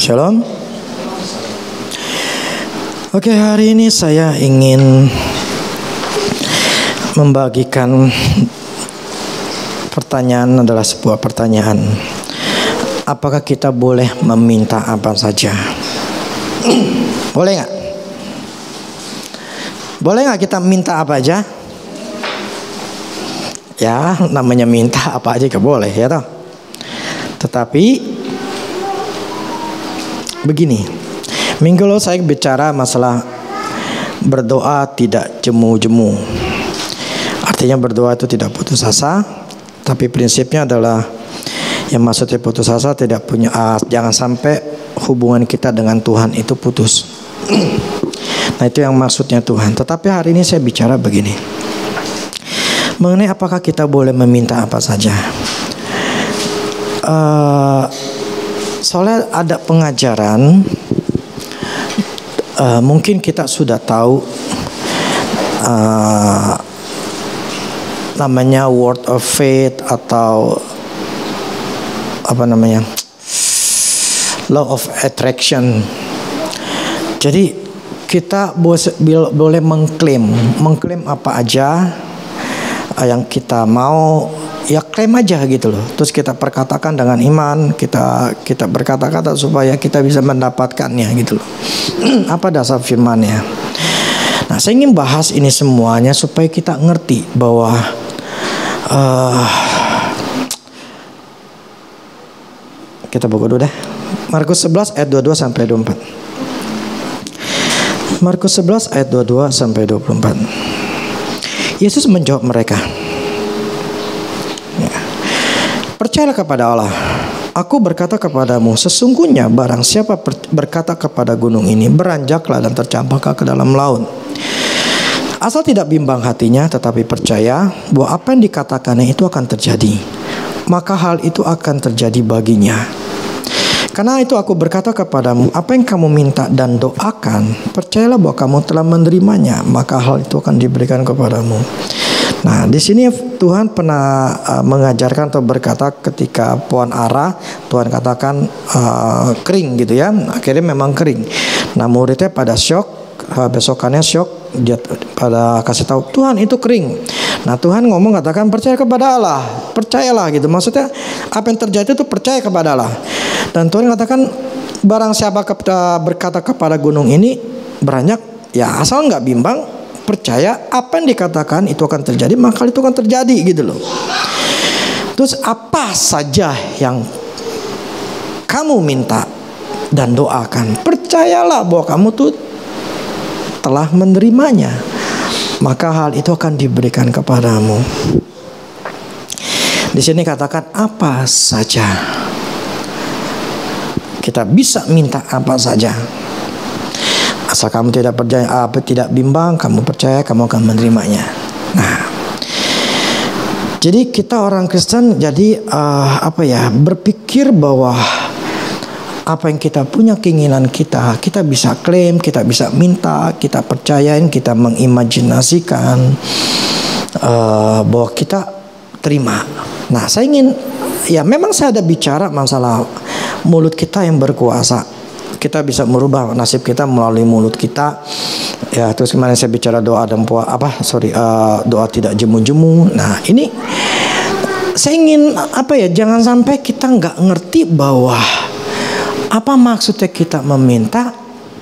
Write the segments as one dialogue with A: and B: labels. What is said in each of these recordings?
A: Shalom. Oke, hari ini saya ingin membagikan pertanyaan adalah sebuah pertanyaan. Apakah kita boleh meminta apa saja? Boleh nggak? Boleh nggak kita minta apa aja? Ya, namanya minta apa aja juga boleh, ya toh. Tetapi begini, minggu lalu saya bicara masalah berdoa tidak jemu-jemu. Artinya berdoa itu tidak putus asa, tapi prinsipnya adalah yang maksudnya putus asa tidak punya jangan sampai hubungan kita dengan Tuhan itu putus. Nah, itu yang maksudnya Tuhan. Tetapi hari ini saya bicara begini, mengenai apakah kita boleh meminta apa saja. Soalnya ada pengajaran, mungkin kita sudah tahu, namanya word of faith atau apa namanya, law of attraction. Jadi kita boleh mengklaim apa aja yang kita mau, ya klaim aja gitu loh. Terus kita perkatakan dengan iman, kita berkata-kata supaya kita bisa mendapatkannya gitu loh. Apa dasar firman-Nya? Nah, saya ingin bahas ini semuanya supaya kita ngerti bahwa kita buka dulu deh. Markus 11 ayat 22 sampai 24. Markus 11 ayat 22 sampai 24. Yesus menjawab mereka, percayalah kepada Allah. Aku berkata kepadamu, sesungguhnya barang siapa berkata kepada gunung ini, beranjaklah dan tercampaklah ke dalam laut, asal tidak bimbang hatinya, tetapi percaya bahwa apa yang dikatakannya itu akan terjadi, maka hal itu akan terjadi baginya. Karena itu aku berkata kepadamu, apa yang kamu minta dan doakan, percayalah bahwa kamu telah menerimanya, maka hal itu akan diberikan kepadamu. Nah, di sini Tuhan pernah mengajarkan atau berkata ketika pohon ara, Tuhan katakan kering gitu ya. Akhirnya memang kering. Nah, muridnya pada syok, besokannya syok, dia pada kasih tahu Tuhan itu kering. Nah, Tuhan ngomong katakan percaya kepada Allah, percayalah gitu. Maksudnya apa yang terjadi itu percaya kepada Allah. Dan Tuhan katakan barang siapa berkata kepada gunung ini beranjak, ya asal nggak bimbang, percaya apa yang dikatakan itu akan terjadi, maka itu akan terjadi gitu loh. Terus apa saja yang kamu minta dan doakan, percayalah bahwa kamu tuh telah menerimanya, maka hal itu akan diberikan kepadamu. Di sini katakan apa saja. Kita bisa minta apa saja. Asal kamu tidak percaya, tidak bimbang, kamu percaya, kamu akan menerimanya. Nah, jadi kita orang Kristen jadi berpikir bahwa apa yang kita punya, keinginan kita bisa klaim, kita bisa minta, kita percayain, kita mengimajinasikan bahwa kita terima. Nah, saya ingin, ya memang saya ada bicara masalah mulut kita yang berkuasa. Kita bisa merubah nasib kita melalui mulut kita. Ya, terus kemarin saya bicara doa dan doa tidak jemu-jemu. Nah, ini saya ingin jangan sampai kita nggak ngerti bahwa apa maksudnya kita meminta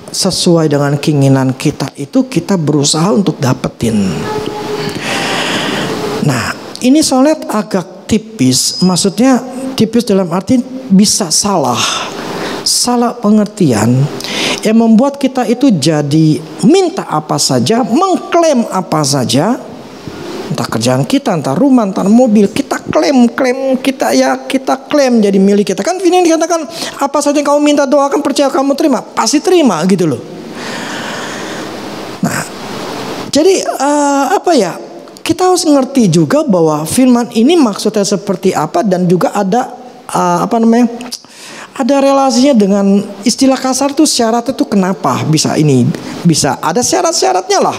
A: sesuai dengan keinginan kita itu kita berusaha untuk dapetin. Nah, ini soalnya agak tipis. Maksudnya tipis dalam arti bisa salah pengertian yang membuat kita itu jadi minta apa saja, mengklaim apa saja, entah kerjaan kita, entah rumah, entah mobil, kita klaim kita klaim jadi milik kita. Kan ini dikatakan apa saja yang kamu minta, doakan, percaya, kamu terima, pasti terima gitu loh. Nah, jadi kita harus ngerti juga bahwa firman ini maksudnya seperti apa, dan juga ada ada relasinya dengan istilah kasar tuh, syaratnya tuh kenapa bisa ada syarat-syaratnya lah.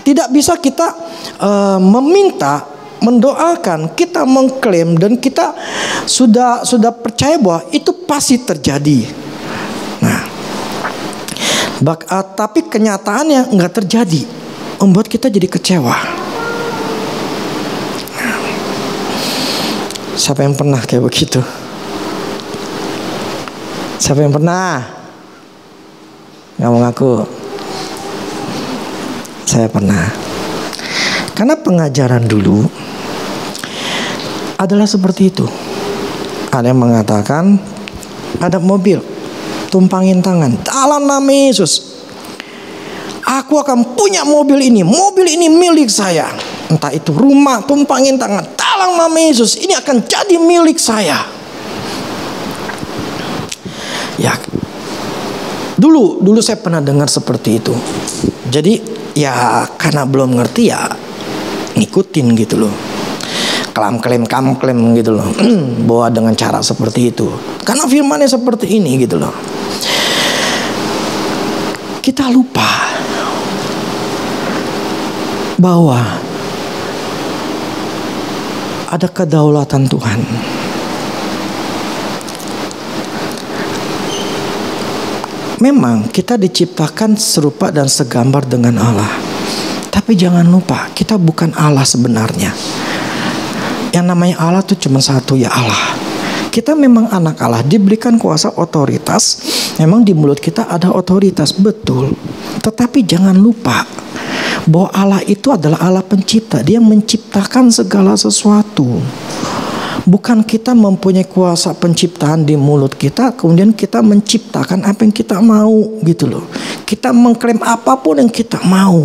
A: Tidak bisa kita meminta, mendoakan, kita mengklaim dan kita sudah percaya bahwa itu pasti terjadi. Tapi kenyataannya nggak terjadi, membuat kita jadi kecewa. Siapa yang pernah kayak begitu? Siapa yang pernah? Nggak mau ngaku. Saya pernah. Karena pengajaran dulu adalah seperti itu. Ada yang mengatakan ada mobil, tumpangin tangan, dalam nama Yesus aku akan punya mobil ini milik saya. Entah itu rumah, tumpangin tangan, dalam nama Yesus ini akan jadi milik saya. Ya, dulu saya pernah dengar seperti itu. Jadi ya karena belum ngerti ya ngikutin gitu loh, klaim gitu loh. Bawa dengan cara seperti itu karena firmannya seperti ini gitu loh. Kita lupa bahwa ada kedaulatan Tuhan. Memang kita diciptakan serupa dan segambar dengan Allah. Tapi jangan lupa, kita bukan Allah sebenarnya. Yang namanya Allah itu cuma satu, ya Allah. Kita memang anak Allah, diberikan kuasa otoritas. Memang di mulut kita ada otoritas, betul. Tetapi jangan lupa bahwa Allah itu adalah Allah pencipta. Dia menciptakan segala sesuatu. Bukan kita mempunyai kuasa penciptaan di mulut kita, kemudian kita menciptakan apa yang kita mau gitu loh. Kita mengklaim apapun yang kita mau.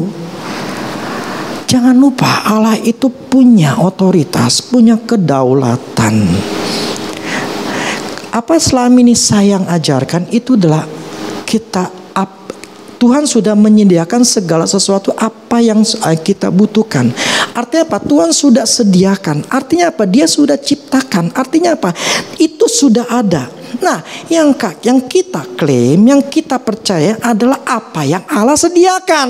A: Jangan lupa Allah itu punya otoritas, punya kedaulatan. Apa selama ini saya yang ajarkan itu adalah Tuhan sudah menyediakan segala sesuatu apa yang kita butuhkan. Artinya apa? Tuhan sudah sediakan. Artinya apa? Dia sudah ciptakan. Artinya apa? Itu sudah ada. Nah, yang kita klaim, yang kita percaya adalah apa yang Allah sediakan.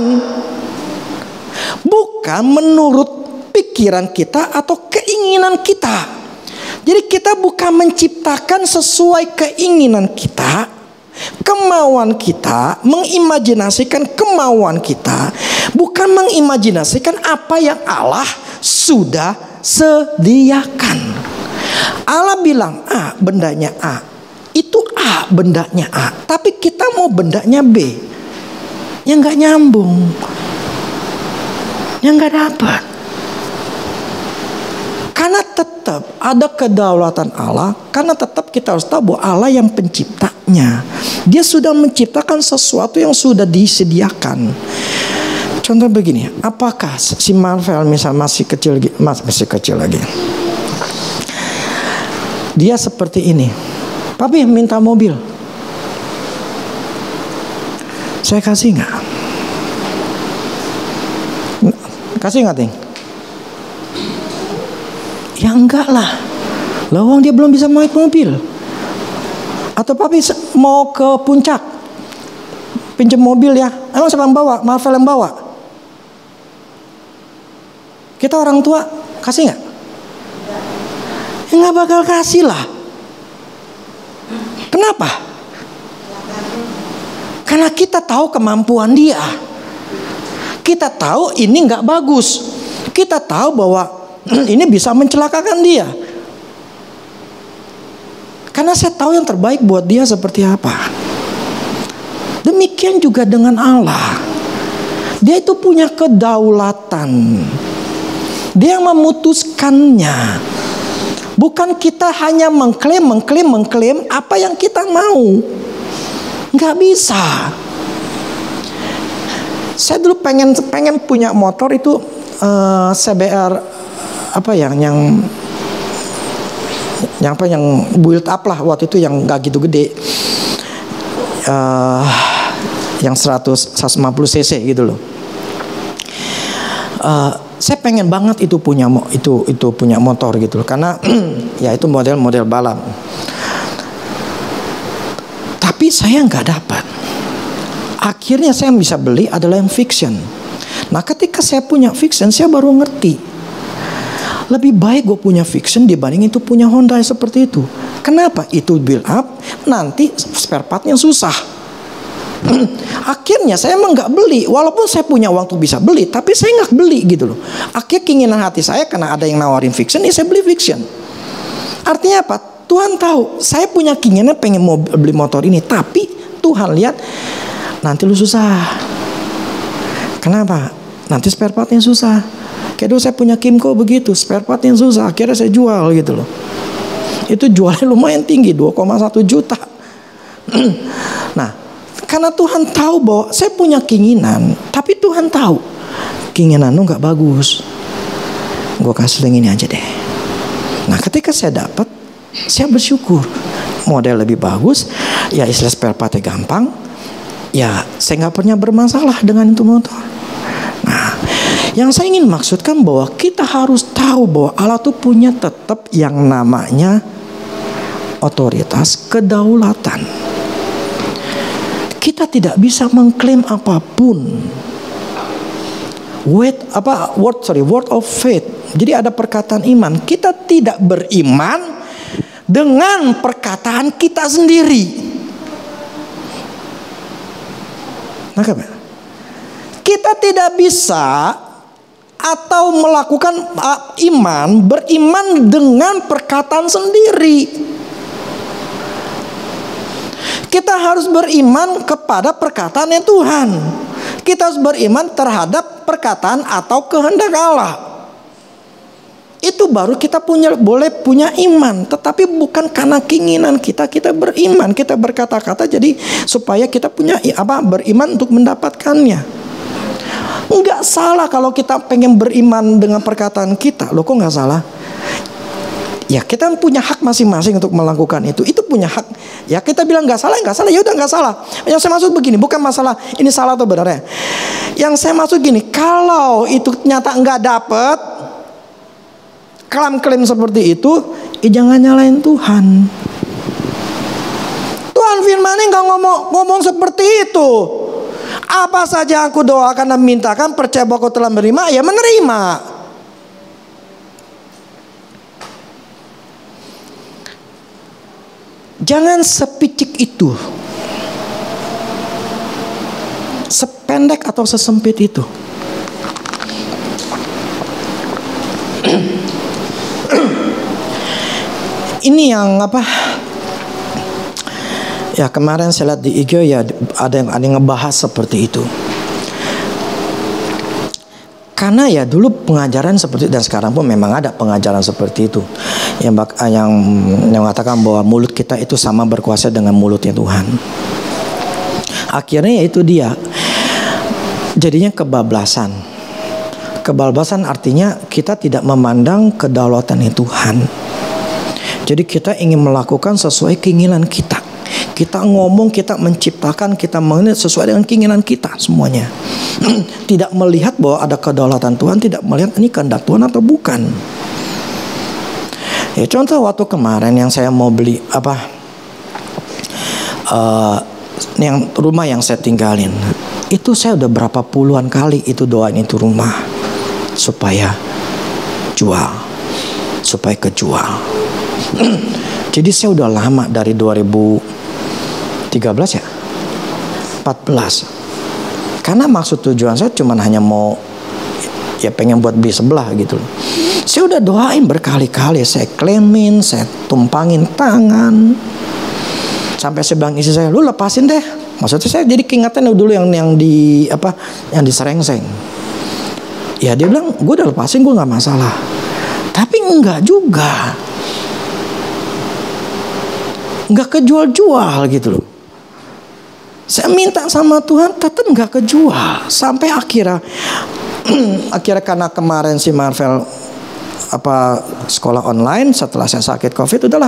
A: Bukan menurut pikiran kita atau keinginan kita. Jadi kita bukan menciptakan sesuai keinginan kita, kemauan kita, mengimajinasikan kemauan kita, bukan mengimajinasikan apa yang Allah sudah sediakan. Allah bilang A, bendanya A. Itu A, bendanya A. Tapi kita mau bendanya B. Yang gak nyambung, yang gak dapat. Karena tetap ada kedaulatan Allah. Karena tetap kita harus tahu bahwa Allah yang penciptanya. Dia sudah menciptakan sesuatu yang sudah disediakan. Contoh begini, apakah si Marvel misalnya masih kecil lagi, dia seperti ini, papi minta mobil, saya kasih nggak? Kasih nggak, Ting? Ya enggak lah. Lawang dia belum bisa naik mobil. Atau papi mau ke puncak, pinjam mobil ya. Emang siapa yang bawa? Marvel yang bawa. Kita orang tua kasih nggak? Ya nggak bakal kasih lah. Kenapa? Karena kita tahu kemampuan dia. Kita tahu ini nggak bagus. Kita tahu bahwa ini bisa mencelakakan dia. Karena saya tahu yang terbaik buat dia seperti apa. Demikian juga dengan Allah. Dia itu punya kedaulatan. Dia memutuskannya. Bukan kita hanya mengklaim apa yang kita mau. Nggak bisa. Saya dulu pengen punya motor itu CBR apa yang build up lah waktu itu, yang gak gitu gede, yang 150 cc gitu loh. Saya pengen banget itu punya motor gitu loh, karena ya itu model balap. Tapi saya nggak dapat. Akhirnya saya bisa beli adalah yang fiction. Nah, ketika saya punya fiction, saya baru ngerti. Lebih baik gue punya fiction dibanding itu punya Honda seperti itu. Kenapa? Itu build up, nanti spare partnya susah. Akhirnya saya emang nggak beli, walaupun saya punya uang tuh bisa beli, tapi saya nggak beli gitu loh. Akhirnya keinginan hati saya karena ada yang nawarin fiction, ya saya beli fiction. Artinya apa? Tuhan tahu saya punya keinginan pengen mau beli motor ini, tapi Tuhan lihat nanti lu susah. Kenapa? Nanti spare partnya susah. Kayak dulu saya punya Kimco begitu, spare partnya susah. Akhirnya saya jual gitu loh. Itu jualnya lumayan tinggi, 2,1 juta. Nah, karena Tuhan tahu bahwa saya punya keinginan, tapi Tuhan tahu keinginan lu gak bagus. Gue kasih yang ini aja deh. Nah, ketika saya dapat, saya bersyukur. Model lebih bagus, ya istilah spare partnya gampang. Ya, saya gak pernah bermasalah dengan itu motor. Nah, yang saya ingin maksudkan bahwa kita harus tahu bahwa Allah tuh punya tetap yang namanya otoritas kedaulatan. Kita tidak bisa mengklaim apapun. Word of faith. Jadi ada perkataan iman. Kita tidak beriman dengan perkataan kita sendiri. Nah, kita tidak bisa atau melakukan beriman dengan perkataan sendiri. Kita harus beriman kepada perkataan Tuhan. Kita harus beriman terhadap perkataan atau kehendak Allah. Itu baru kita boleh punya iman. Tetapi bukan karena keinginan kita beriman, kita berkata-kata jadi supaya kita punya beriman untuk mendapatkannya. Enggak salah kalau kita pengen beriman dengan perkataan kita. Loh, kok enggak salah? Ya, kita punya hak masing-masing untuk melakukan itu. Itu punya hak. Ya, kita bilang nggak salah, ya udah nggak salah. Yang saya maksud begini, bukan masalah ini salah atau benar ya. Yang saya maksud gini, kalau itu ternyata nggak dapet klaim-klaim seperti itu, jangan nyalain Tuhan. Tuhan firman-Nya nggak ngomong seperti itu. Apa saja aku doakan dan mintakan, percaya bahwa kau telah menerima, ya menerima. Jangan sepicik itu, sependek atau sesempit itu. Ini yang ya kemarin saya lihat di IG ya ada yang ngebahas seperti itu. Karena ya dulu pengajaran seperti itu, dan sekarang pun memang ada pengajaran seperti itu yang mengatakan bahwa mulut kita itu sama berkuasa dengan mulutnya Tuhan. Akhirnya ya itu dia jadinya kebablasan. Kebablasan artinya kita tidak memandang kedaulatan Tuhan. Jadi kita ingin melakukan sesuai keinginan kita. Kita ngomong, kita menciptakan, kita mengenai sesuai dengan keinginan kita semuanya. Tidak melihat bahwa ada kedaulatan Tuhan, tidak melihat ini kehendak Tuhan atau bukan. Ya, contoh waktu kemarin yang saya mau beli yang rumah yang saya tinggalin, itu saya udah berapa puluhan kali itu doain itu rumah supaya jual, supaya kejual. Jadi saya udah lama dari 2013 ya, 14. Karena maksud tujuan saya cuma hanya mau ya pengen buat beli sebelah gitu. Saya udah doain berkali-kali, saya klaimin, saya tumpangin tangan. Sampai saya bilang istri saya, lu lepasin deh. Maksudnya saya jadi keingatan dulu yang di yang diserengseng. Ya dia bilang, gue udah lepasin, gue nggak masalah. Tapi enggak juga. Nggak kejual-jual gitu loh. Saya minta sama Tuhan tetap nggak kejual. Sampai akhirnya karena kemarin si Marvel sekolah online, setelah saya sakit COVID, udahlah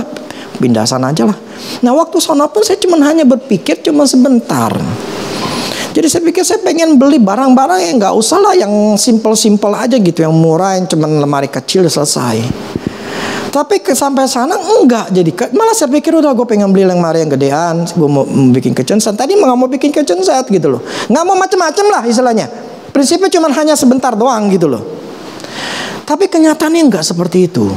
A: pindah sana aja lah. Nah waktu sana pun saya cuma hanya berpikir cuma sebentar. Jadi saya pikir saya pengen beli barang-barang yang nggak usah lah, yang simple-simple aja gitu, yang murah, yang cuma lemari kecil selesai. Tapi sampai sana enggak, jadi malah saya pikir udah gue pengen beli lemari yang gedean, gue mau bikin kitchen set. Tadi nggak mau bikin kitchen set gitu loh, nggak mau macem-macem lah istilahnya. Prinsipnya cuma hanya sebentar doang gitu loh. Tapi kenyataannya nggak seperti itu.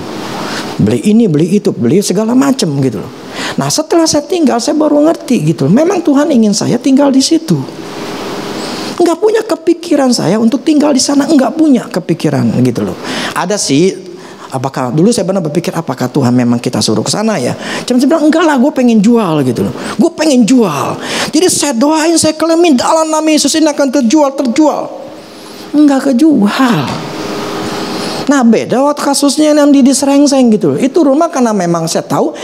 A: Beli ini, beli itu, beli segala macem gitu loh. Nah setelah saya tinggal, saya baru ngerti gitu. Memang Tuhan ingin saya tinggal di situ. Nggak punya kepikiran saya untuk tinggal di sana, nggak punya kepikiran gitu loh. Ada sih, apakah dulu saya benar berpikir apakah Tuhan memang kita suruh ke sana ya? Cuma saya bilang enggak lah, gue pengen jual gitu loh. Gue pengen jual. Jadi saya doain, saya klaimin dalam nama Yesus ini akan terjual. Enggak kejual. Nah beda waktu kasusnya yang di Serengseng gitu loh. Itu rumah karena memang saya tahu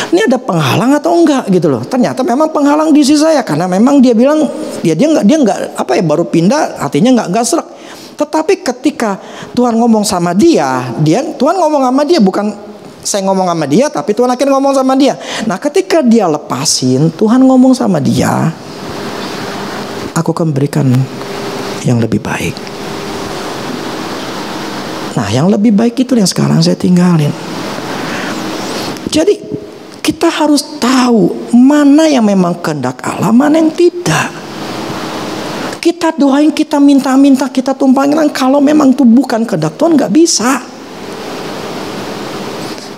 A: ini ada penghalang atau enggak gitu loh. Ternyata memang penghalang di sisi saya, karena memang dia bilang dia enggak apa ya, baru pindah, artinya enggak serak. Tetapi ketika Tuhan ngomong sama Tuhan ngomong sama dia, bukan saya ngomong sama dia, tapi Tuhan akhirnya ngomong sama dia. Nah ketika dia lepasin, Tuhan ngomong sama dia, aku akan berikan yang lebih baik. Nah yang lebih baik itu yang sekarang saya tinggalin. Jadi kita harus tahu mana yang memang kehendak Allah, mana yang tidak. Kita doain, kita minta-minta, kita tumpangin, kalau memang itu bukan kehendak Tuhan nggak bisa.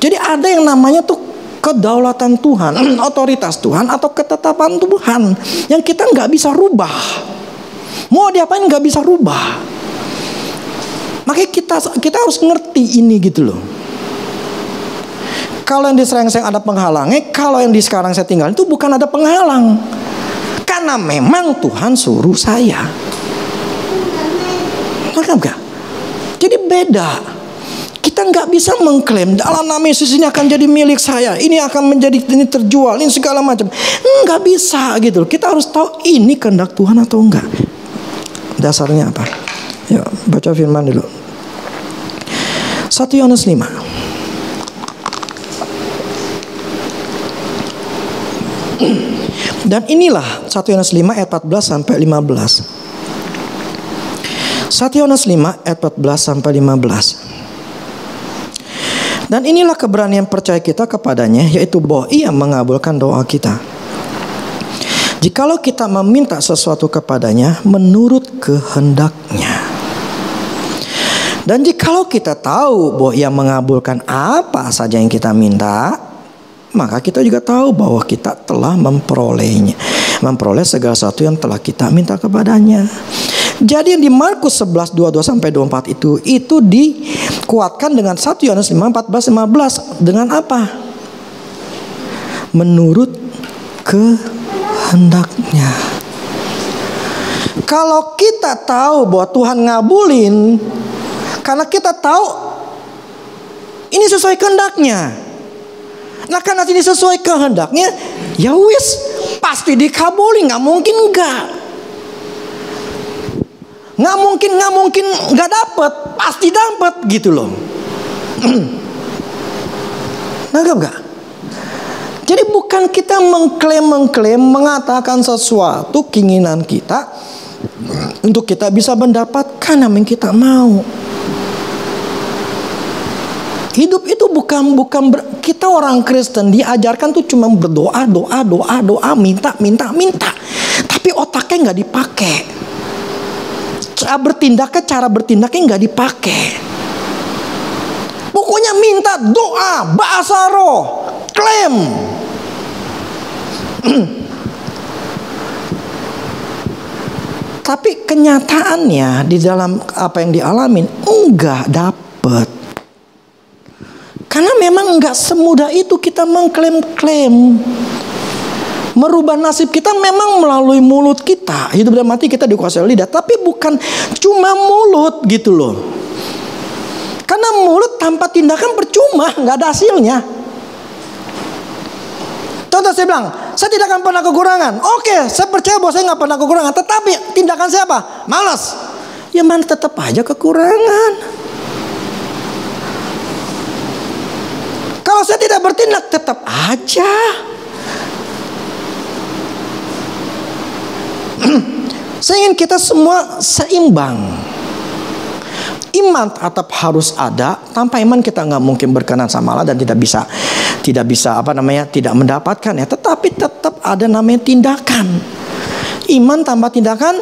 A: Jadi ada yang namanya tuh kedaulatan Tuhan, otoritas Tuhan atau ketetapan Tuhan yang kita nggak bisa rubah. Mau diapain nggak bisa rubah. Makanya kita harus ngerti ini gitu loh. Kalau yang di Serengseng ada penghalangnya, kalau yang di sekarang saya tinggal itu bukan ada penghalang. Karena memang Tuhan suruh saya. Enggak. Jadi beda. Kita nggak bisa mengklaim dalam nama Yesus ini akan jadi milik saya, ini akan menjadi, ini terjual, ini segala macam. Nggak bisa gitu. Kita harus tahu ini kehendak Tuhan atau enggak. Dasarnya apa? Ya, baca firman dulu. 1 Yohanes 5. Dan inilah 1 Yohanes 5 ayat 14 sampai 15. 1 Yohanes 5 ayat 14 sampai 15. Dan inilah keberanian percaya kita kepadanya, yaitu bahwa Ia mengabulkan doa kita. Jikalau kita meminta sesuatu kepadanya menurut kehendaknya. Dan jikalau kita tahu bahwa Ia mengabulkan apa saja yang kita minta, maka kita juga tahu bahwa kita telah memperoleh segala sesuatu yang telah kita minta kepadanya. Jadi yang di Markus 11, 22 sampai 24 itu dikuatkan dengan 1 Yohanes 5, 14, 15. Dengan apa? Menurut kehendaknya. Kalau kita tahu bahwa Tuhan ngabulin, karena kita tahu ini sesuai kehendaknya. Nah karena ini sesuai kehendaknya, ya wis pasti dikabulin, nggak mungkin enggak. Nggak mungkin nggak dapet, pasti dapet gitu loh. Nangkap nggak? Jadi bukan kita mengklaim mengatakan sesuatu keinginan kita untuk kita bisa mendapatkan apa yang kita mau. Hidup itu bukan kita orang Kristen diajarkan tuh cuma berdoa, minta. Tapi otaknya nggak dipakai. Cara bertindaknya nggak dipakai. Pokoknya minta, doa, bahasa roh, klaim. Tapi kenyataannya di dalam apa yang dialamin enggak dapet. Karena memang enggak semudah itu kita mengklaim-klaim. Merubah nasib kita memang melalui mulut kita. Hidup dan mati kita dikuasai oleh lidah. Tapi bukan cuma mulut gitu loh. Karena mulut tanpa tindakan percuma, nggak ada hasilnya. Contoh saya bilang, saya tidak akan pernah kekurangan. Oke, saya percaya bahwa saya nggak pernah kekurangan. Tetapi tindakan saya apa? Malas. Ya mana tetap aja kekurangan. Kalau saya tidak bertindak tetap aja. Saya ingin kita semua seimbang. Iman tetap harus ada. Tanpa iman kita nggak mungkin berkenan sama Allah dan tidak bisa tidak mendapatkan ya. Tetapi tetap ada namanya tindakan. Iman tanpa tindakan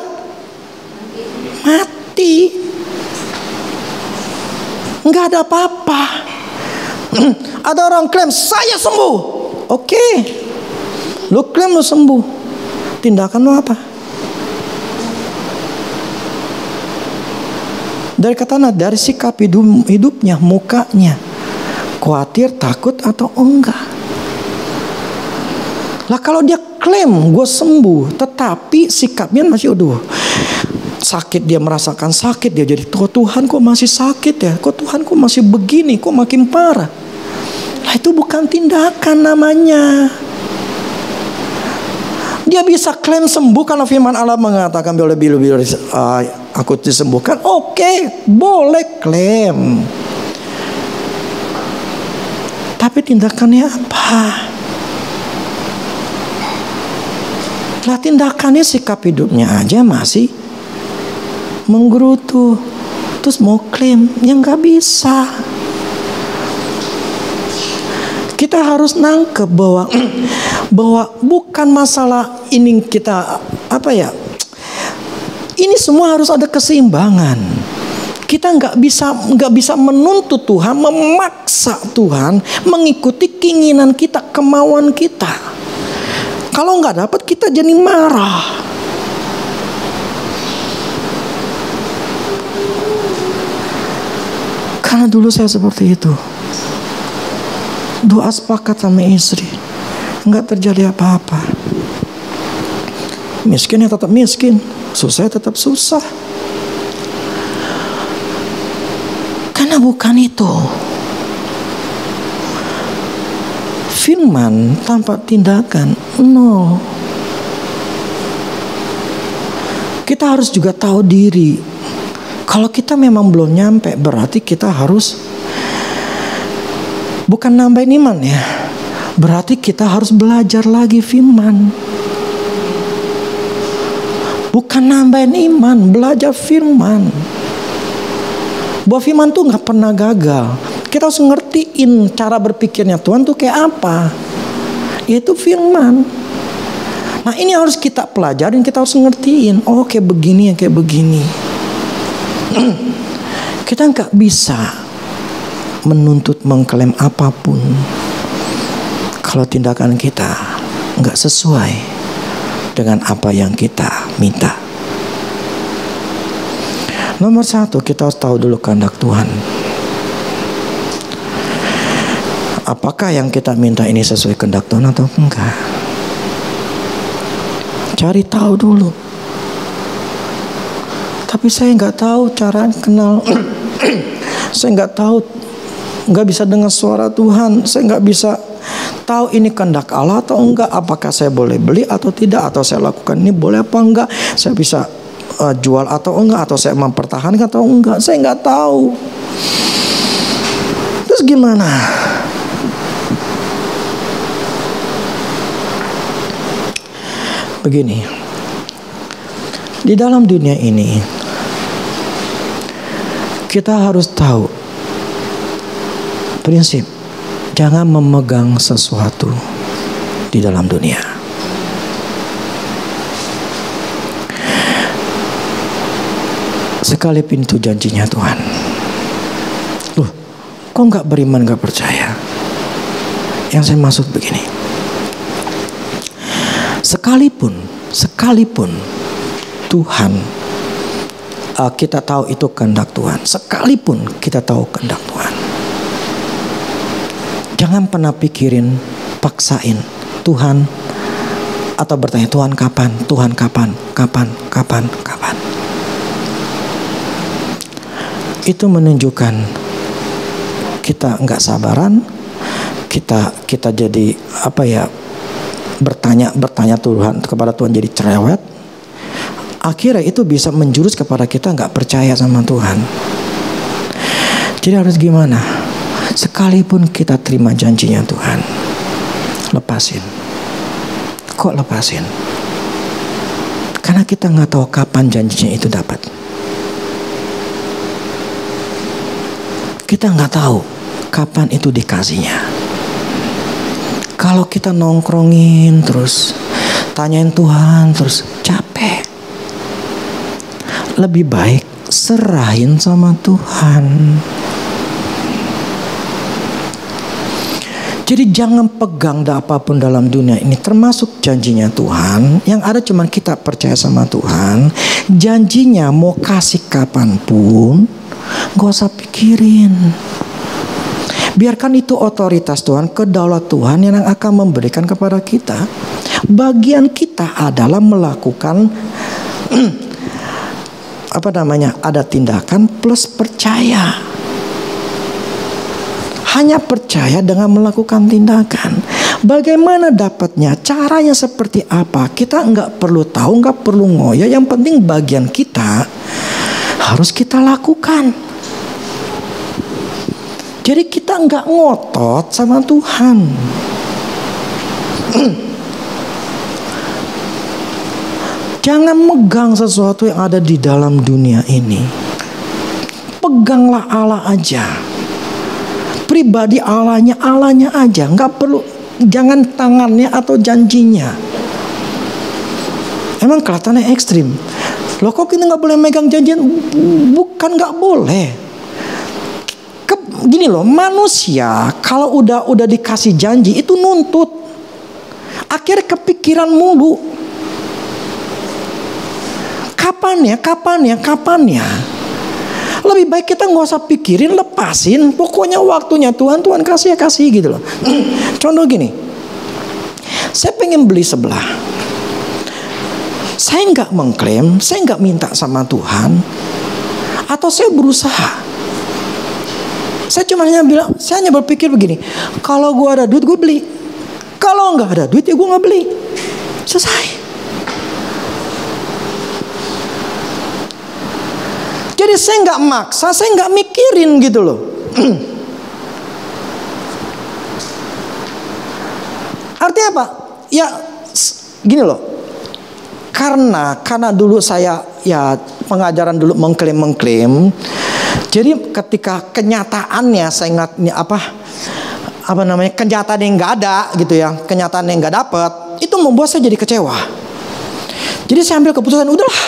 A: mati. Nggak ada apa-apa. Ada orang klaim saya sembuh. Oke, lu klaim lu sembuh, tindakan lu apa? Dari kata dari sikap hidupnya, mukanya, khawatir, takut atau enggak. Lah kalau dia klaim gue sembuh, tetapi sikapnya masih sakit, dia merasakan sakit, dia jadi Tuhan kok masih sakit ya, kok Tuhan kok masih begini, kok makin parah. Lah itu bukan tindakan namanya. Dia bisa klaim sembuh karena firman Allah mengatakan lebih aku disembuhkan. Oke, boleh klaim. Tapi tindakannya apa? Lah tindakannya, sikap hidupnya aja masih menggerutu. Terus mau klaim, ya nggak bisa. Kita harus nangkep bahwa bukan masalah ini kita ini semua harus ada keseimbangan. Kita nggak bisa menuntut Tuhan, memaksa Tuhan mengikuti keinginan kita, kemauan kita. Kalau nggak dapat kita jadi marah. Karena dulu saya seperti itu. Doa sepakat sama istri, nggak terjadi apa-apa. Miskin ya tetap miskin, susah ya tetap susah. Karena bukan itu. Firman tanpa tindakan nol. Kita harus juga tahu diri. Kalau kita memang belum nyampe, berarti kita harus bukan nambahin iman ya. Berarti kita harus belajar lagi firman. Bukan nambahin iman, belajar firman. Bahwa firman tuh gak pernah gagal. Kita harus ngertiin cara berpikirnya Tuhan tuh kayak apa. Itu firman. Nah ini harus kita pelajarin, kita harus ngertiin. Oh kayak begini ya, kayak begini. Kita gak bisa menuntut, mengklaim apapun kalau tindakan kita nggak sesuai dengan apa yang kita minta. Nomor satu, kita harus tahu dulu kehendak Tuhan. Apakah yang kita minta ini sesuai kehendak Tuhan atau enggak? Cari tahu dulu. Tapi saya nggak tahu cara kenal. Saya nggak tahu, nggak bisa dengar suara Tuhan. Saya nggak bisa tahu ini kehendak Allah atau enggak. Apakah saya boleh beli atau tidak, atau saya lakukan ini boleh apa enggak. Saya bisa jual atau enggak, atau saya mempertahankan atau enggak. Saya nggak tahu. Terus gimana? Begini, di dalam dunia ini kita harus tahu prinsip, jangan memegang sesuatu di dalam dunia. Sekalipun itu janjinya Tuhan. Loh, kok gak beriman, gak percaya? Yang saya maksud begini. Sekalipun Tuhan, kita tahu itu kehendak Tuhan. Sekalipun kita tahu kehendak Tuhan, jangan pernah pikirin, paksain Tuhan, atau bertanya Tuhan kapan, Tuhan kapan. Itu menunjukkan kita nggak sabaran, kita jadi bertanya Tuhan kepada Tuhan jadi cerewet. Akhirnya itu bisa menjurus kepada kita nggak percaya sama Tuhan. Jadi harus gimana? Sekalipun kita terima janjinya Tuhan, lepasin. Kok lepasin? Karena kita nggak tahu kapan janjinya itu dapat. Kita nggak tahu kapan itu dikasihnya. Kalau kita nongkrongin terus, tanyain Tuhan terus, capek. Lebih baik serahin sama Tuhan. Jadi jangan pegang apapun dalam dunia ini, termasuk janjinya Tuhan. Yang ada cuma kita percaya sama Tuhan. Janjinya mau kasih kapanpun, gak usah pikirin. Biarkan itu otoritas Tuhan, kedaulat Tuhan yang akan memberikan kepada kita. Bagian kita adalah melakukan ada tindakan plus percaya. Hanya percaya dengan melakukan tindakan. Bagaimana dapatnya? Caranya seperti apa? Kita nggak perlu tahu, nggak perlu ngoyo. Yang penting bagian kita harus kita lakukan. Jadi kita nggak ngotot sama Tuhan. Jangan megang sesuatu yang ada di dalam dunia ini. Peganglah Allah aja. Pribadi Allahnya aja, nggak perlu, jangan tangannya atau janjinya. Emang kelihatannya ekstrim. Loh kok kita nggak boleh megang janjian? Bukan nggak boleh. Gini loh, manusia kalau udah dikasih janji itu nuntut. Akhirnya kepikiran mulu. Kapannya? Lebih baik kita nggak usah pikirin, lepasin. Pokoknya waktunya Tuhan kasih ya kasih gitu loh. Contoh gini, saya pengen beli sebelah. Saya nggak mengklaim, saya nggak minta sama Tuhan, atau saya berusaha. Saya hanya berpikir begini, kalau gue ada duit gue beli, kalau nggak ada duit ya gue nggak beli. Selesai. Jadi saya nggak maksa, saya nggak mikirin gitu loh. Artinya apa? Ya gini loh. Karena dulu saya ya pengajaran dulu mengklaim. Jadi ketika kenyataannya saya ingat kenyataan yang nggak ada gitu ya, kenyataan yang nggak dapet, itu membuat saya jadi kecewa. Jadi saya ambil keputusan, udahlah,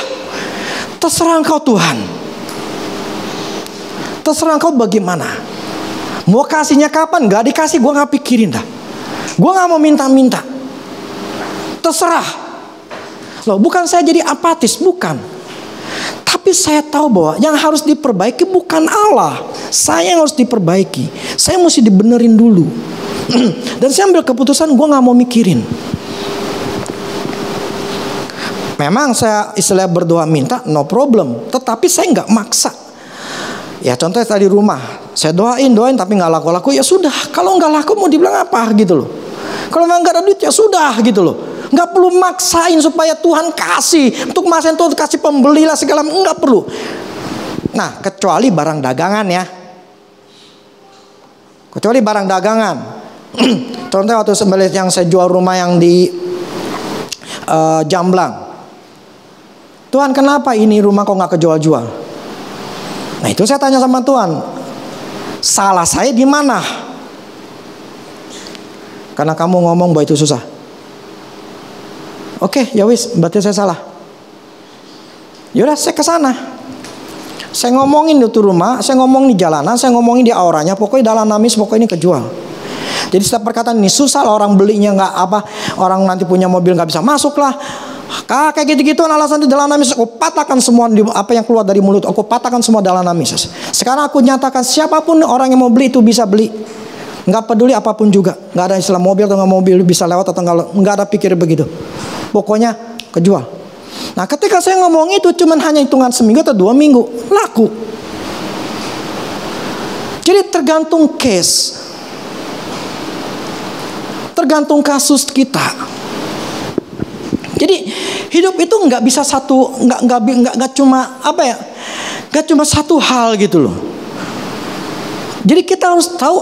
A: terserah Engkau Tuhan. Terserah Engkau bagaimana. Mau kasihnya kapan? Gak dikasih, gue gak pikirin dah. Gue gak mau minta-minta. Terserah. Loh, bukan saya jadi apatis, bukan. Tapi saya tahu bahwa yang harus diperbaiki bukan Allah. Saya yang harus diperbaiki. Saya mesti dibenerin dulu. Dan saya ambil keputusan, gue gak mau mikirin. Memang saya istilahnya berdoa minta, no problem. Tetapi saya gak maksa. Ya contohnya tadi rumah, saya doain tapi nggak laku-laku, ya sudah. Kalau nggak laku mau dibilang apa gitu loh. Kalau memang nggak ada duit ya sudah gitu loh. Nggak perlu maksain supaya Tuhan kasih. Untuk maksain Tuhan kasih pembeli lah segala, nggak perlu. Nah kecuali barang dagangan ya. Kecuali barang dagangan. Contohnya waktu yang saya jual rumah yang di Jamblang. Tuhan kenapa ini rumah kok nggak kejual-jual? Nah itu saya tanya sama Tuhan, salah saya di mana? Karena kamu ngomong bahwa itu susah. Oke, ya wis, berarti saya salah. Yaudah, saya ke sana. Saya ngomongin itu rumah, saya ngomongin di jalanan, saya ngomongin di auranya, pokoknya dalam namis, pokoknya ini kejual. Jadi setiap perkataan ini susah lah, orang belinya nggak apa, orang nanti punya mobil nggak bisa masuk lah. Kayak gitu-gituan alasan di dalam namis. Aku patahkan semua apa yang keluar dari mulut. Aku patahkan semua dalam namis. Sekarang aku nyatakan siapapun orang yang mau beli itu bisa beli. Nggak peduli apapun juga. Nggak ada istilah mobil atau nggak mobil bisa lewat atau nggak ada pikir begitu. Pokoknya kejual. Nah ketika saya ngomong itu cuman hanya hitungan seminggu atau 2 minggu laku. Jadi tergantung case, tergantung kasus kita. Jadi hidup itu nggak bisa nggak cuma nggak cuma satu hal gitu loh. Jadi kita harus tahu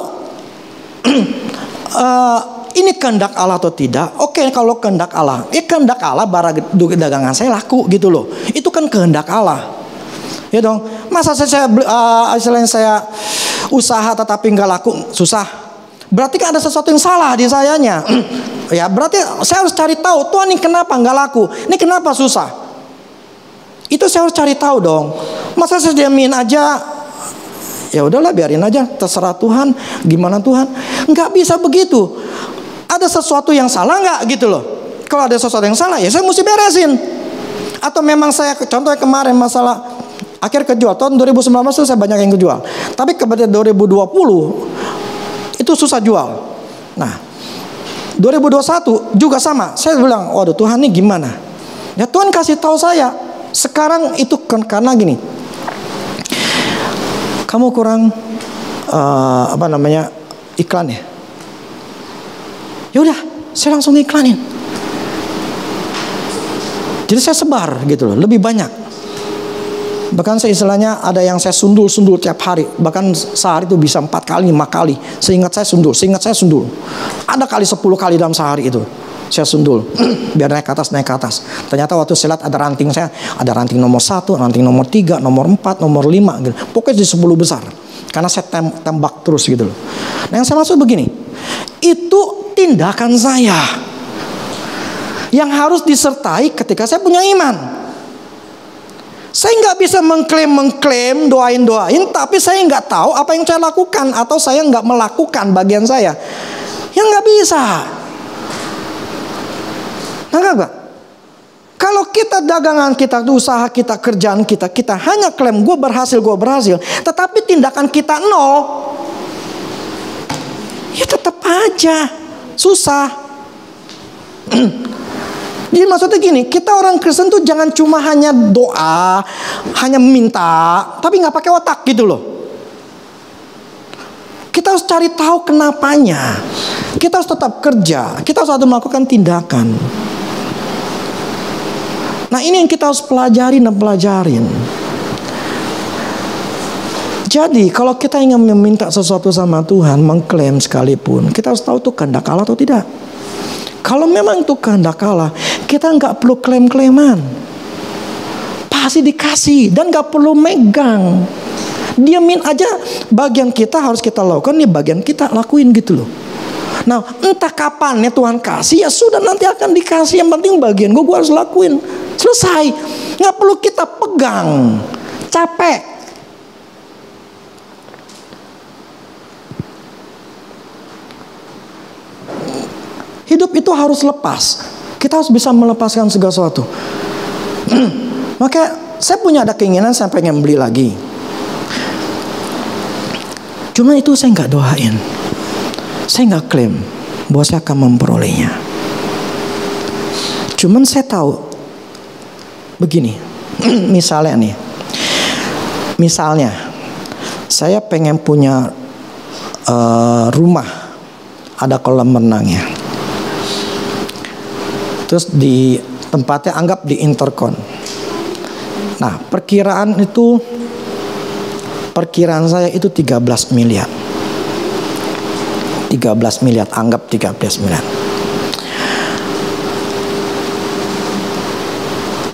A: ini kehendak Allah atau tidak. Oke, kalau kehendak Allah, kehendak Allah barang dagangan saya laku gitu loh. Itu kan kehendak Allah. Ya dong. Masa saya usaha tetapi nggak laku, susah. Berarti kan ada sesuatu yang salah di sayanya. Ya berarti saya harus cari tahu, Tuhan ini kenapa nggak laku, ini kenapa susah. Itu saya harus cari tahu dong. Masa saya diamin aja, ya udahlah biarin aja, terserah Tuhan, gimana Tuhan. Nggak bisa begitu. Ada sesuatu yang salah nggak gitu loh. Kalau ada sesuatu yang salah ya saya mesti beresin. Atau memang saya, contohnya kemarin masalah akhir kejual, tahun 2019 itu saya banyak yang kejual. Tapi kepada 2020 itu susah jual. Nah 2021 juga sama. Saya bilang, waduh Tuhan ini gimana? Ya Tuhan kasih tahu saya. Sekarang itu karena gini, kamu kurang iklan ya. Ya udah, saya langsung iklanin. Jadi saya sebar gitu loh, lebih banyak. Bahkan saya istilahnya ada yang saya sundul tiap hari. Bahkan sehari itu bisa 4 kali, 5 kali. Seingat saya sundul. Ada kali 10 kali dalam sehari itu saya sundul. Biar naik ke atas. Ternyata waktu saya lihat ada ranting saya. Ada ranting nomor 1, ranting nomor 3, nomor 4, nomor 5 gitu. Pokoknya di 10 besar. Karena saya tembak terus gitu loh. Nah yang saya maksud begini. Itu tindakan saya yang harus disertai ketika saya punya iman. Saya nggak bisa mengklaim, doain, tapi saya nggak tahu apa yang saya lakukan atau saya nggak melakukan bagian saya. Yang nggak bisa. Nah, kalau kita dagangan kita, usaha kita, kerjaan kita, kita hanya klaim gue berhasil, tetapi tindakan kita nol, ya tetap aja susah. Jadi maksudnya gini, kita orang Kristen tuh jangan cuma hanya doa, hanya minta, tapi nggak pakai otak gitu loh. Kita harus cari tahu kenapanya. Kita harus tetap kerja. Kita harus melakukan tindakan. Nah ini yang kita harus pelajarin. Jadi kalau kita ingin meminta sesuatu sama Tuhan, mengklaim sekalipun, kita harus tahu itu kehendak Allah atau tidak. Kalau memang itu kehendak Allah, kita nggak perlu klaim-klaiman, pasti dikasih dan nggak perlu megang. Diamin aja, bagian kita harus kita lakukan, nih bagian kita lakuin gitu loh. Nah entah kapan ya Tuhan kasih, ya sudah nanti akan dikasih. Yang penting bagian gue harus lakuin, selesai. Nggak perlu kita pegang, capek. Hidup itu harus lepas. Kita harus bisa melepaskan segala sesuatu. Maka saya punya ada keinginan, saya pengen beli lagi. Cuma itu saya nggak doain. Saya nggak klaim bahwa saya akan memperolehnya. Cuman saya tahu begini. Misalnya saya pengen punya rumah, ada kolam renangnya. Terus di tempatnya anggap di Intercon. Nah perkiraan saya itu 13 miliar. 13 miliar, anggap 13 miliar.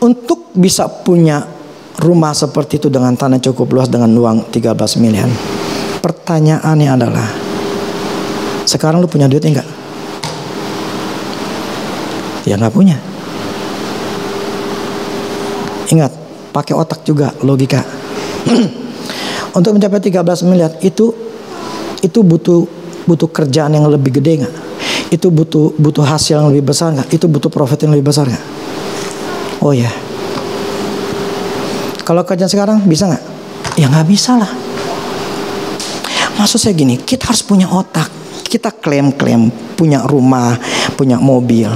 A: Untuk bisa punya rumah seperti itu dengan tanah cukup luas dengan uang 13 miliar. Pertanyaannya adalah, sekarang lu punya duitnya enggak? Ya nggak punya. Ingat, pakai otak juga, logika. Untuk mencapai 13 miliar itu butuh kerjaan yang lebih gede nggak? Itu butuh hasil yang lebih besar nggak? Itu butuh profit yang lebih besar nggak? Oh ya. Kalau kerjaan sekarang bisa nggak? Ya nggak bisa lah. Maksud saya gini, kita harus punya otak. Kita klaim punya rumah, punya mobil.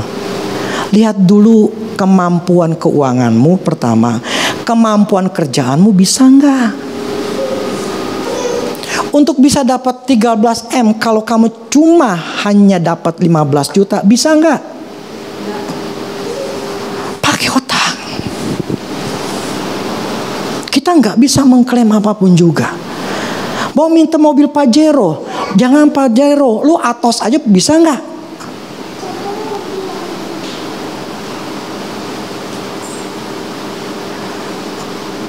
A: Lihat dulu kemampuan keuanganmu pertama, kemampuan kerjaanmu bisa nggak? Untuk bisa dapat 13 M, kalau kamu cuma hanya dapat 15 juta, bisa nggak? Pakai otak. Kita nggak bisa mengklaim apapun juga. Mau minta mobil Pajero, jangan Pajero, lu Atos aja bisa nggak?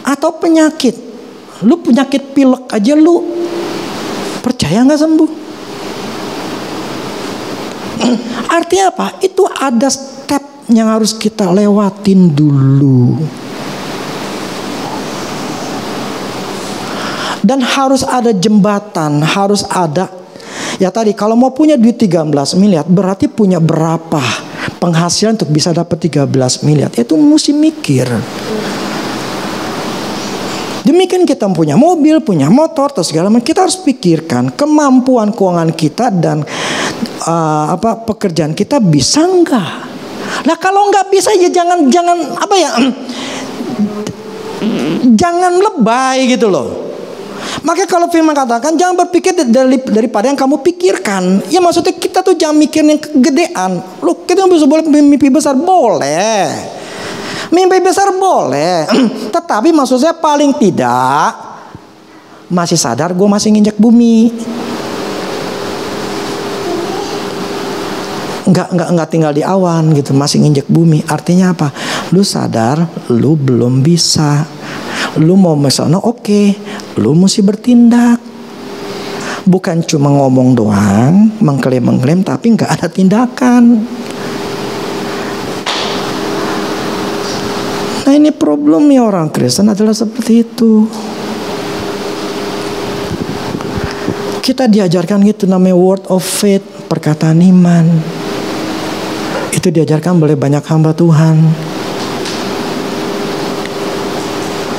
A: Atau penyakit, lu penyakit pilek aja lu percaya nggak sembuh? Artinya apa? Itu ada step yang harus kita lewatin dulu. Dan harus ada jembatan, harus ada. Ya tadi kalau mau punya duit 13 miliar berarti punya berapa penghasilan untuk bisa dapat 13 miliar. Itu mesti mikir. Demikian kita punya mobil, punya motor, atau segala macam. Kita harus pikirkan kemampuan keuangan kita dan pekerjaan kita bisa enggak. Nah kalau enggak bisa ya jangan jangan lebay gitu loh. Makanya kalau firman katakan jangan berpikir daripada yang kamu pikirkan. Ya maksudnya kita tuh jangan mikir yang kegedean. Loh kita bisa boleh mimpi besar, boleh. Mimpi besar boleh. Tetapi maksud saya paling tidak masih sadar gue masih nginjak bumi. Enggak tinggal di awan gitu, masih nginjak bumi. Artinya apa? Lu sadar lu belum bisa. Lu mau misalnya oke, lu mesti bertindak. Bukan cuma ngomong doang, mengklaim tapi nggak ada tindakan. Nah ini problemnya orang Kristen adalah seperti itu. Kita diajarkan gitu namanya word of faith, perkataan iman. Itu diajarkan oleh banyak hamba Tuhan.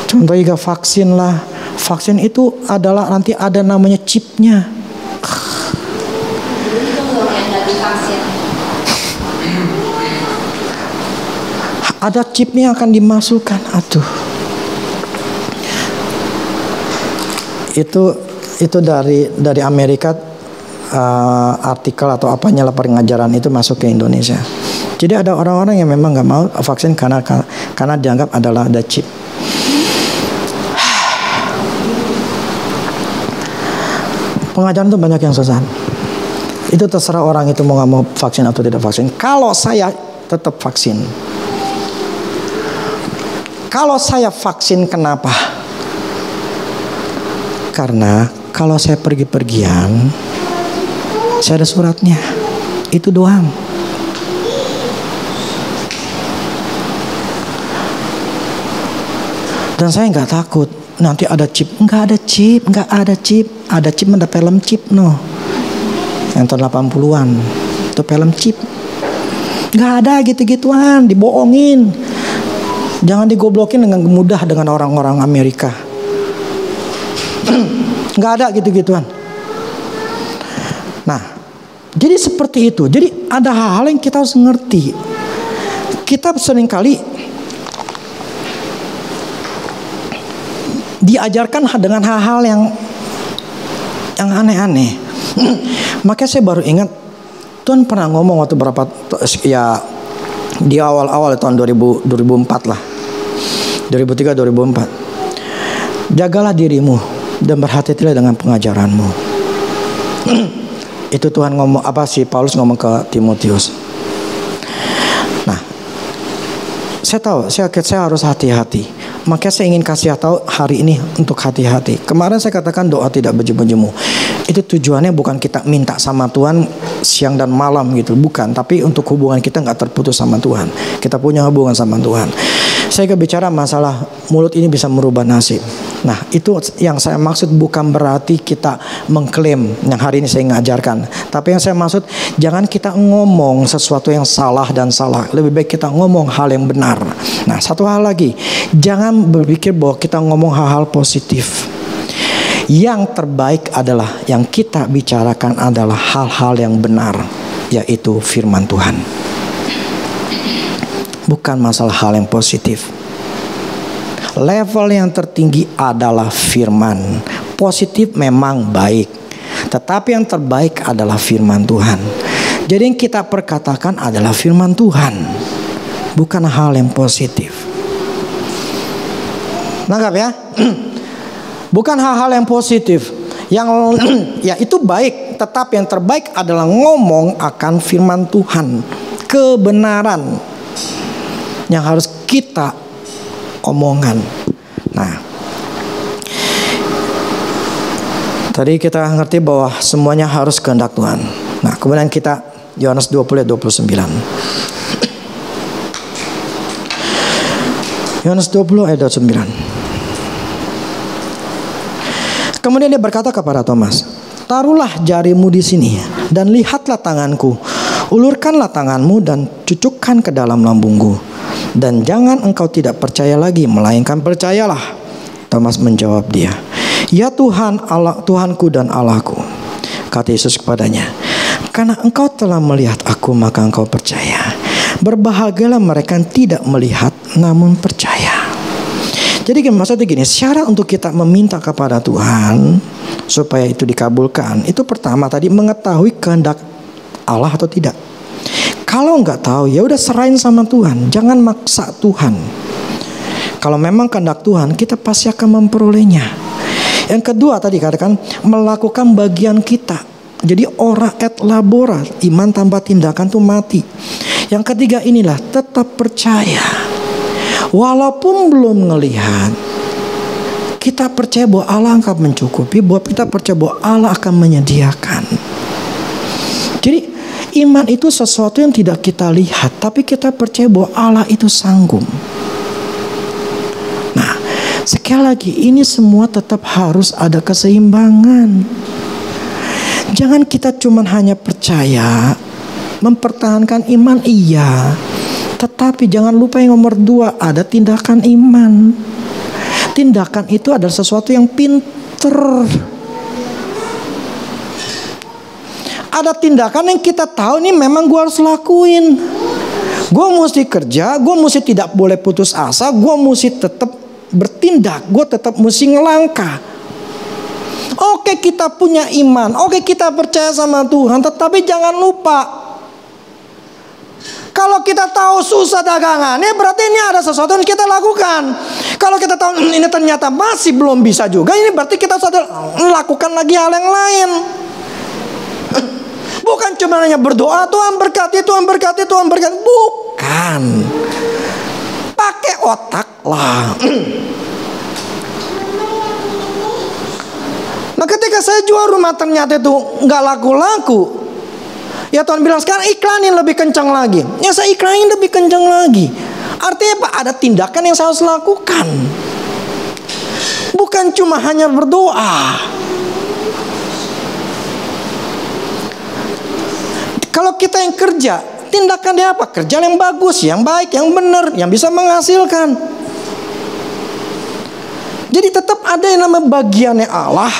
A: Contohnya juga vaksin lah. Vaksin itu adalah nanti ada namanya chipnya. Ada chipnya akan dimasukkan. Aduh. Itu dari Amerika, artikel atau apanya lah pengajaran itu masuk ke Indonesia. Jadi ada orang-orang yang memang nggak mau vaksin karena dianggap adalah ada chip. Pengajaran itu banyak yang sesat. Itu terserah orang itu mau nggak mau vaksin atau tidak vaksin. Kalau saya tetap vaksin. Kalau saya vaksin kenapa? Karena kalau saya pergi-pergian, saya ada suratnya. Itu doang. Dan saya nggak takut nanti ada chip. Nggak ada chip. Ada chip, ada film chip no. Yang tahun 80-an. Itu film chip. Nggak ada gitu-gituan, dibohongin. Jangan digoblokin dengan mudah dengan orang-orang Amerika. Nggak ada gitu-gituan. Nah, jadi seperti itu. Jadi ada hal-hal yang kita harus ngerti. Kita seringkali diajarkan dengan hal-hal yang aneh-aneh. Makanya saya baru ingat Tuhan pernah ngomong waktu berapa ya di awal-awal tahun 2004 lah. 2003 2004. Jagalah dirimu dan berhati-hatilah dengan pengajaranmu. Itu Tuhan ngomong apa sih Paulus ngomong ke Timotius. Nah, saya tahu saya harus hati-hati. Makanya saya ingin kasih tahu hari ini untuk hati-hati. Kemarin saya katakan doa tidak bejemu-jemu. Itu tujuannya bukan kita minta sama Tuhan siang dan malam gitu, bukan. Tapi untuk hubungan kita nggak terputus sama Tuhan. Kita punya hubungan sama Tuhan. Saya bicara masalah mulut ini bisa merubah nasib. Nah itu yang saya maksud, bukan berarti kita mengklaim yang hari ini saya ngajarkan. Tapi yang saya maksud, jangan kita ngomong sesuatu yang salah dan salah. Lebih baik kita ngomong hal yang benar. Nah satu hal lagi, jangan berpikir bahwa kita ngomong hal-hal positif. Yang terbaik adalah yang kita bicarakan adalah hal-hal yang benar, yaitu firman Tuhan. Bukan masalah hal yang positif. Level yang tertinggi adalah firman. Positif memang baik, tetapi yang terbaik adalah firman Tuhan. Jadi yang kita perkatakan adalah firman Tuhan, bukan hal yang positif. Nangkap ya? Bukan hal-hal yang positif. Yang ya itu baik, tetapi yang terbaik adalah ngomong akan firman Tuhan, kebenaran yang harus kita omongan. Nah, tadi kita ngerti bahwa semuanya harus kehendak Tuhan. Nah, kemudian kita Yohanes 20 ayat 29. Yohanes 20 ayat 29. Kemudian dia berkata kepada Thomas, taruhlah jarimu di sini dan lihatlah tanganku. Ulurkanlah tanganmu dan cucukkan ke dalam lambungku. Dan jangan engkau tidak percaya lagi, melainkan percayalah. Thomas menjawab dia, ya Tuhan, Allah, Tuhanku dan Allahku. Kata Yesus kepadanya, karena engkau telah melihat aku, maka engkau percaya. Berbahagialah mereka yang tidak melihat namun percaya. Jadi maksudnya gini, syarat untuk kita meminta kepada Tuhan supaya itu dikabulkan, itu pertama tadi mengetahui kehendak Allah atau tidak. Kalau nggak tahu, ya udah serahin sama Tuhan, jangan maksa Tuhan. Kalau memang kehendak Tuhan, kita pasti akan memperolehnya. Yang kedua tadi katakan melakukan bagian kita. Jadi ora et labora, iman tanpa tindakan tuh mati. Yang ketiga inilah tetap percaya. Walaupun belum ngelihat, kita percaya bahwa Allah akan mencukupi, bahwa kita percaya bahwa Allah akan menyediakan. Jadi iman itu sesuatu yang tidak kita lihat, tapi kita percaya bahwa Allah itu sanggup. Nah, sekali lagi ini semua tetap harus ada keseimbangan. Jangan kita cuma hanya percaya, mempertahankan iman iya, tetapi jangan lupa yang nomor 2, ada tindakan iman. Tindakan itu adalah sesuatu yang pinter. Ada tindakan yang kita tahu ini memang gue harus lakuin. Gue mesti kerja, gue mesti tidak boleh putus asa, gue mesti tetap bertindak, gue tetap mesti ngelangkah. Oke, kita punya iman, oke kita percaya sama Tuhan, tetapi jangan lupa, kalau kita tahu susah dagangannya, berarti ini ada sesuatu yang kita lakukan. Kalau kita tahu ini ternyata masih belum bisa juga, ini berarti kita sudah melakukan lagi hal yang lain. Bukan cuma hanya berdoa, Tuhan berkati, Tuhan berkati, Tuhan berkati. Bukan. Pakai otak lah. Nah, ketika saya jual rumah ternyata itu nggak laku-laku, ya Tuhan bilang sekarang iklanin lebih kencang lagi. Ya saya iklanin lebih kencang lagi. Artinya apa? Ada tindakan yang saya harus lakukan. Bukan cuma hanya berdoa. Kalau kita yang kerja, tindakan dia apa? Kerja yang bagus, yang baik, yang benar, yang bisa menghasilkan. Jadi tetap ada yang namanya bagiannya Allah,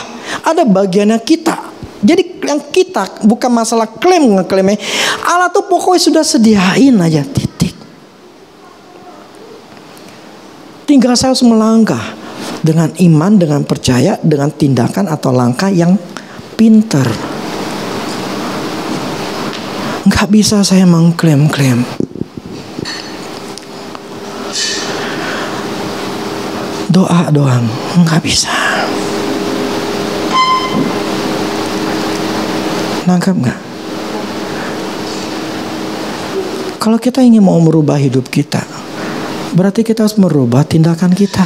A: ada bagiannya kita. Jadi yang kita bukan masalah ngeklaimnya. Allah tuh pokoknya sudah sediain aja, titik. Tinggal saya harus melangkah dengan iman, dengan percaya, dengan tindakan atau langkah yang pintar. Nggak bisa saya mengklaim-klaim. Doa doang, nggak bisa. Nangkap nggak? Kalau kita ingin mau merubah hidup kita, berarti kita harus merubah tindakan kita.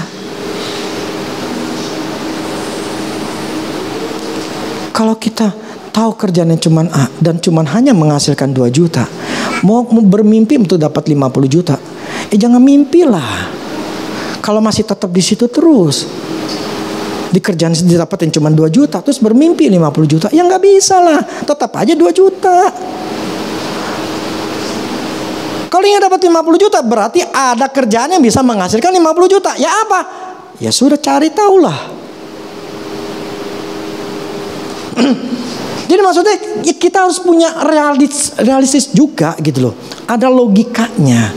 A: Kalau kita tahu kerjanya cuma A dan cuma hanya menghasilkan 2 juta, mau bermimpi untuk dapat 50 juta, jangan mimpilah. Kalau masih tetap di situ terus, di kerjaan didapatin cuma 2 juta, terus bermimpi 50 juta, ya nggak bisa lah, tetap aja 2 juta. Kalau ingin dapat 50 juta, berarti ada kerjaan yang bisa menghasilkan 50 juta. Ya apa? Ya sudah, cari tahulah. Jadi maksudnya kita harus punya realistis juga gitu loh. Ada logikanya.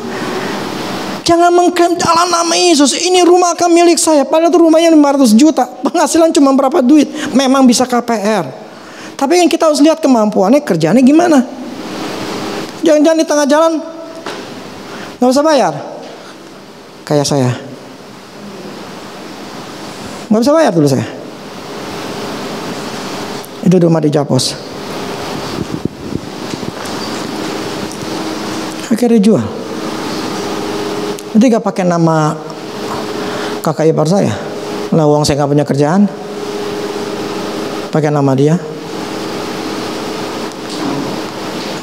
A: Jangan mengklaim dalam nama Yesus ini rumah akan milik saya, padahal itu rumahnya 500 juta, penghasilan cuma berapa duit. Memang bisa KPR, tapi yang kita harus lihat kemampuannya, kerjaannya gimana. Jangan-jangan di tengah jalan nggak bisa bayar, kayak saya nggak bisa bayar dulu saya. Itu rumah di Japos, akhirnya jual. Nanti gak pakai nama kakak ipar saya. Lah uang saya gak punya kerjaan, pakai nama dia.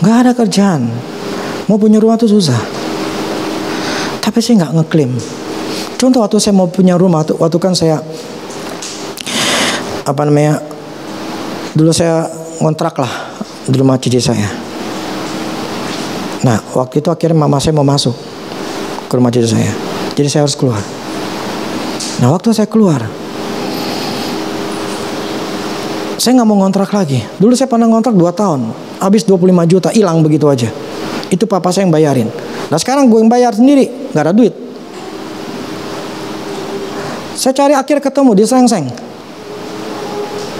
A: Gak ada kerjaan, mau punya rumah tuh susah. Tapi saya gak ngeklaim. Contoh waktu saya mau punya rumah, waktu kan saya dulu saya ngontrak lah di rumah cici saya. Nah waktu itu akhirnya mama saya mau masuk ke rumah cici saya, jadi saya harus keluar. Nah waktu saya keluar, saya nggak mau ngontrak lagi. Dulu saya pernah ngontrak 2 tahun, habis 25 juta, hilang begitu aja. Itu papa saya yang bayarin. Nah sekarang gue yang bayar sendiri, nggak ada duit. Saya cari, akhir ketemu di Srengseng.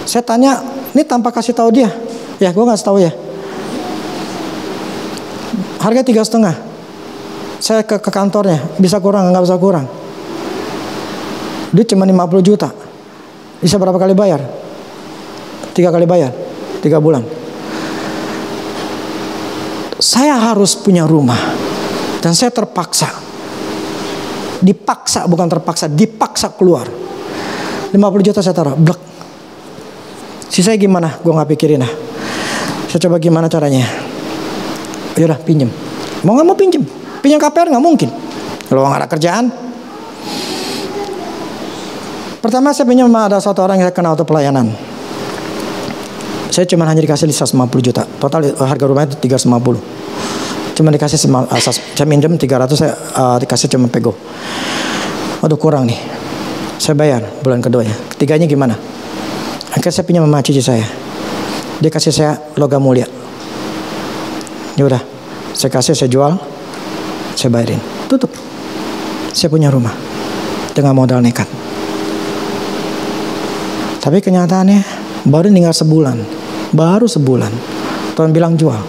A: Saya tanya, ini tanpa kasih tahu dia, ya gue nggak tahu ya. Harga 3,5. Saya ke kantornya, bisa kurang nggak bisa kurang. Dia cuma 50 juta. Bisa berapa kali bayar? 3 kali bayar, 3 bulan. Saya harus punya rumah, dan saya terpaksa, dipaksa, bukan terpaksa, dipaksa keluar. 50 juta saya taruh, blek. Sisanya gimana? Gue nggak pikirin lah. Saya coba gimana caranya. Yaudah pinjem. Mau nggak mau pinjem KPR nggak mungkin. Kalau nggak ada kerjaan. Pertama saya pinjam sama ada satu orang yang saya kenal, untuk pelayanan. Saya cuma hanya dikasih 150 juta. Total harga rumahnya itu 350. Cuma dikasih saya minjem 300, saya dikasih cuma pego. Waduh kurang nih. Saya bayar bulan keduanya. Ketiganya gimana? Akhirnya saya pinjam sama cici saya. Dia kasih saya logam mulia. Ya udah, saya kasih, saya jual, saya bayarin, tutup. Saya punya rumah dengan modal nekat. Tapi kenyataannya baru tinggal sebulan. Baru sebulan Tuhan bilang jual.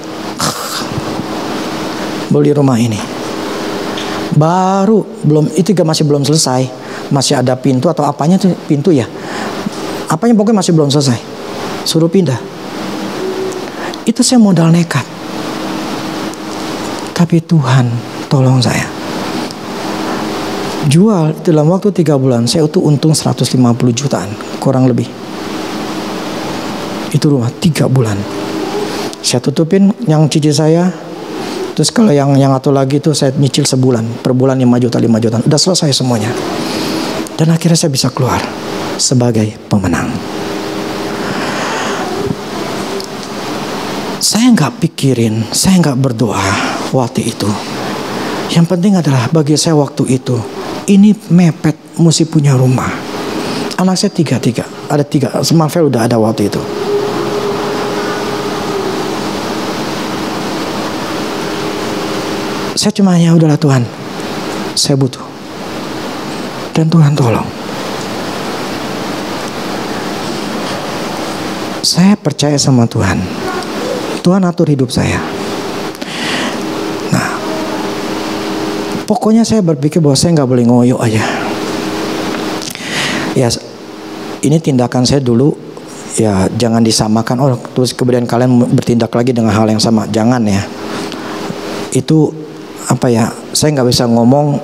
A: Beli rumah ini. Baru belum, itu juga masih belum selesai. Masih ada pintu atau apanya tuh, pintu ya. Apanya pokoknya masih belum selesai. Suruh pindah. Itu saya modal nekat. Tapi Tuhan tolong saya. Jual dalam waktu 3 bulan saya itu untung 150 jutaan kurang lebih. Itu rumah 3 bulan. Saya tutupin yang cici saya. Terus kalau yang satu lagi itu saya nyicil sebulan, per bulan 5 juta. Udah selesai semuanya. Dan akhirnya saya bisa keluar sebagai pemenang. Saya nggak pikirin, saya nggak berdoa waktu itu. Yang penting adalah bagi saya waktu itu, ini mepet mesti punya rumah. Anak saya 3, ada 3. Marvel udah ada waktu itu. Saya cuma hanya udahlah Tuhan, saya butuh. Dan Tuhan tolong. Saya percaya sama Tuhan. Tuhan atur hidup saya. Nah, pokoknya saya berpikir bahwa saya nggak boleh ngoyo aja. Ya, ini tindakan saya dulu. Ya, jangan disamakan. Oh, terus kemudian kalian bertindak lagi dengan hal yang sama. Jangan ya. Itu saya nggak bisa ngomong,